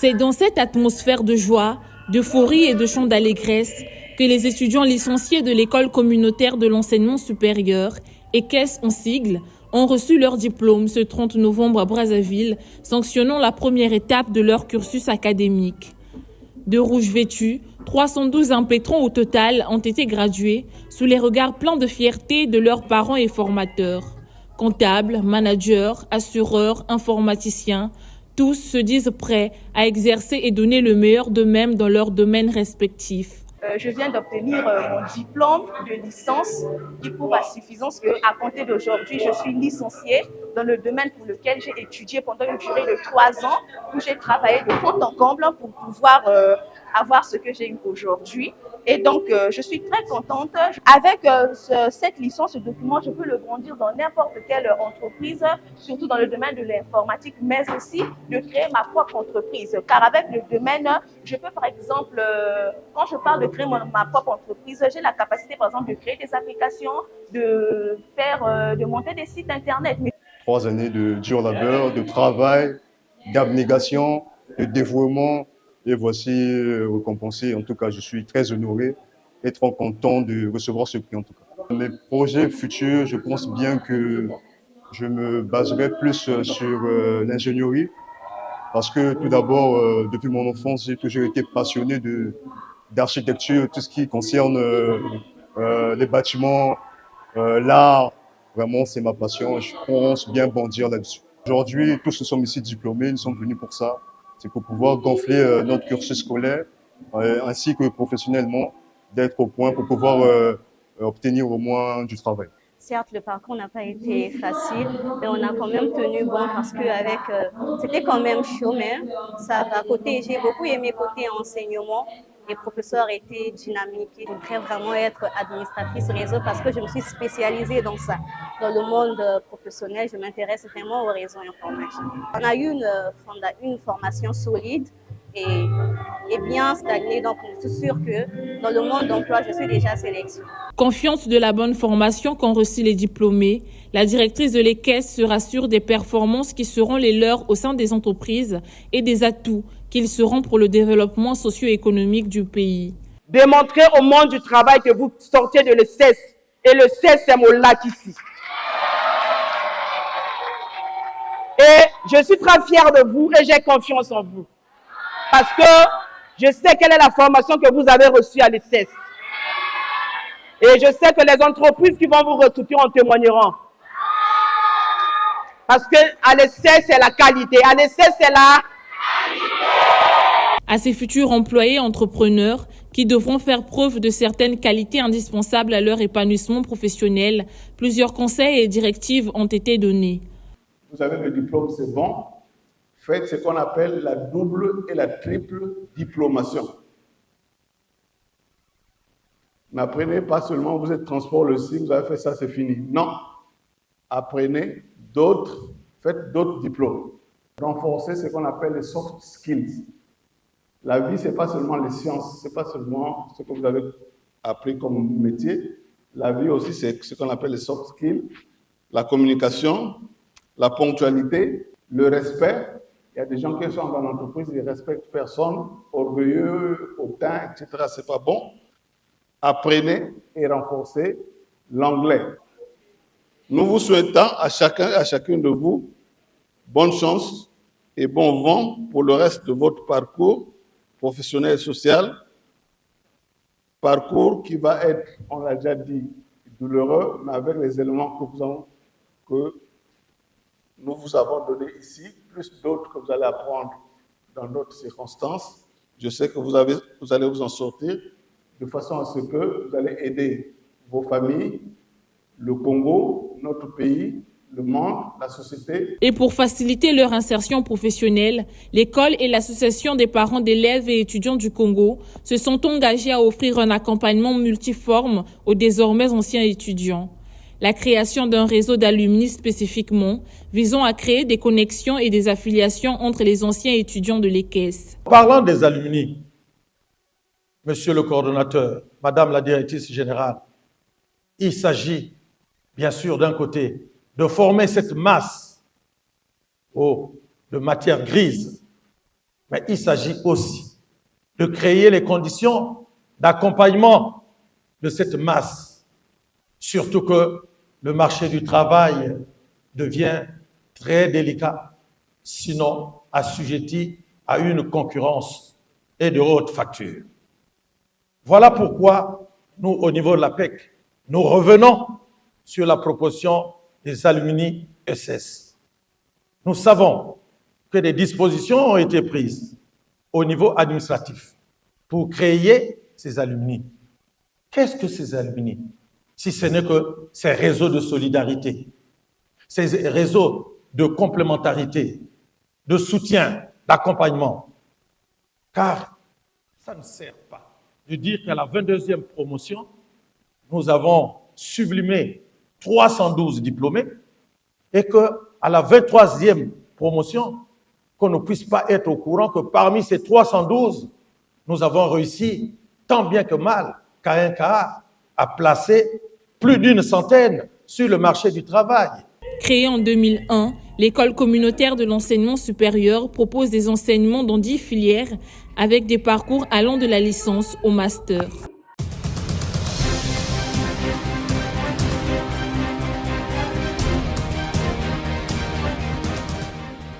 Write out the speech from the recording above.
C'est dans cette atmosphère de joie, d'euphorie et de chants d'allégresse que les étudiants licenciés de l'école communautaire de l'enseignement supérieur, EQES en sigle, ont reçu leur diplôme ce 30 novembre à Brazzaville, sanctionnant la première étape de leur cursus académique. De rouge vêtus, 312 impétrants au total ont été gradués sous les regards pleins de fierté de leurs parents et formateurs. Comptables, managers, assureurs, informaticiens, tous se disent prêts à exercer et donner le meilleur d'eux-mêmes dans leurs domaines respectifs. Je viens d'obtenir mon diplôme de licence qui prouve à suffisance qu'à compter d'aujourd'hui, je suis licenciée dans le domaine pour lequel j'ai étudié pendant une durée de 3 ans, où j'ai travaillé de fond en comble pour pouvoir avoir ce que j'ai eu aujourd'hui. Et donc, je suis très contente. Avec cette licence, ce document, je peux le brandir dans n'importe quelle entreprise, surtout dans le domaine de l'informatique, mais aussi de créer ma propre entreprise. Car avec le domaine, je peux par exemple, quand je parle de créer ma propre entreprise, j'ai la capacité par exemple de créer des applications, de monter des sites internet. 3 années de dur labeur, de travail, d'abnégation, de dévouement. Et voici récompensé. En tout cas, je suis très honoré et trop content de recevoir ce prix en tout cas. Mes projets futurs, je pense bien que je me baserai plus sur l'ingénierie. Parce que tout d'abord, depuis mon enfance, j'ai toujours été passionné d'architecture, tout ce qui concerne les bâtiments, l'art. Vraiment, c'est ma passion. Je pense bien bondir là-dessus. Aujourd'hui, tous nous sommes ici diplômés, nous sommes venus pour ça. C'est pour pouvoir gonfler notre cursus scolaire, ainsi que professionnellement, d'être au point pour pouvoir obtenir au moins du travail. Certes, le parcours n'a pas été facile, mais on a quand même tenu bon parce que c'était quand même chaud, mais ça à côté. J'ai beaucoup aimé côté enseignement. Les professeurs étaient dynamiques. Je voudrais vraiment être administratrice réseau parce que je me suis spécialisée dans ça. Dans le monde professionnel, je m'intéresse vraiment aux réseaux informatiques. On a eu une formation solide et bien stagnée, donc je suis sûre que dans le monde d'emploi, je suis déjà sélectionnée. Confiante de la bonne formation qu'ont reçu les diplômés, la directrice de l'EQES se rassure des performances qui seront les leurs au sein des entreprises et des atouts qu'ils seront pour le développement socio-économique du pays. Démontrez au monde du travail que vous sortez de l'ESSES. Et le CES, c'est mon lac ici. Et je suis très fière de vous et j'ai confiance en vous. Parce que je sais quelle est la formation que vous avez reçue à l'ESSES. Et je sais que les entreprises qui vont vous recruter en témoigneront. Parce qu'à l'ESSES, c'est la qualité. À l'ESSES, c'est la qualité. À ces futurs employés entrepreneurs qui devront faire preuve de certaines qualités indispensables à leur épanouissement professionnel, plusieurs conseils et directives ont été donnés. Vous avez le diplôme, c'est bon. Faites ce qu'on appelle la double et la triple diplomation. N'apprenez pas seulement, vous êtes transport le cycle, vous avez fait ça, c'est fini. Non. Apprenez d'autres, faites d'autres diplômes. Renforcez ce qu'on appelle les soft skills. La vie, ce n'est pas seulement les sciences, ce n'est pas seulement ce que vous avez appris comme métier. La vie aussi, c'est ce qu'on appelle les soft skills, la communication, la ponctualité, le respect. Il y a des gens qui sont dans l'entreprise, ils ne respectent personne, orgueilleux, hautain, etc. Ce n'est pas bon. Apprenez et renforcez l'anglais. Nous vous souhaitons à chacun de vous bonne chance et bon vent pour le reste de votre parcours professionnel et social. Parcours qui va être, on l'a déjà dit, douloureux, mais avec les éléments que nous vous avons donnés ici, plus d'autres que vous allez apprendre dans d'autres circonstances. Je sais que vous allez vous en sortir de façon à ce que vous allez aider vos familles, le Congo, notre pays, le monde, la société. Et pour faciliter leur insertion professionnelle, l'école et l'association des parents d'élèves et étudiants du Congo se sont engagés à offrir un accompagnement multiforme aux désormais anciens étudiants. La création d'un réseau d'alumni spécifiquement, visant à créer des connexions et des affiliations entre les anciens étudiants de l'EQES. Parlant des alumni, Monsieur le coordonnateur, Madame la directrice générale, il s'agit bien sûr d'un côté de former cette masse de matière grise mais il s'agit aussi de créer les conditions d'accompagnement de cette masse, surtout que le marché du travail devient très délicat, sinon assujetti à une concurrence et de haute facture. Voilà pourquoi nous, au niveau de l'APEC, nous revenons sur la proposition des alumni ESSES. Nous savons que des dispositions ont été prises au niveau administratif pour créer ces alumni. Qu'est-ce que ces alumni? Si ce n'est que ces réseaux de solidarité, ces réseaux de complémentarité, de soutien, d'accompagnement. Car ça ne sert pas de dire qu'à la 22e promotion, nous avons sublimé 312 diplômés et qu'à la 23e promotion, qu'on ne puisse pas être au courant que parmi ces 312, nous avons réussi, tant bien que mal, KNKA a placé plus d'une centaine sur le marché du travail. Créée en 2001, l'école communautaire de l'enseignement supérieur propose des enseignements dans 10 filières avec des parcours allant de la licence au master.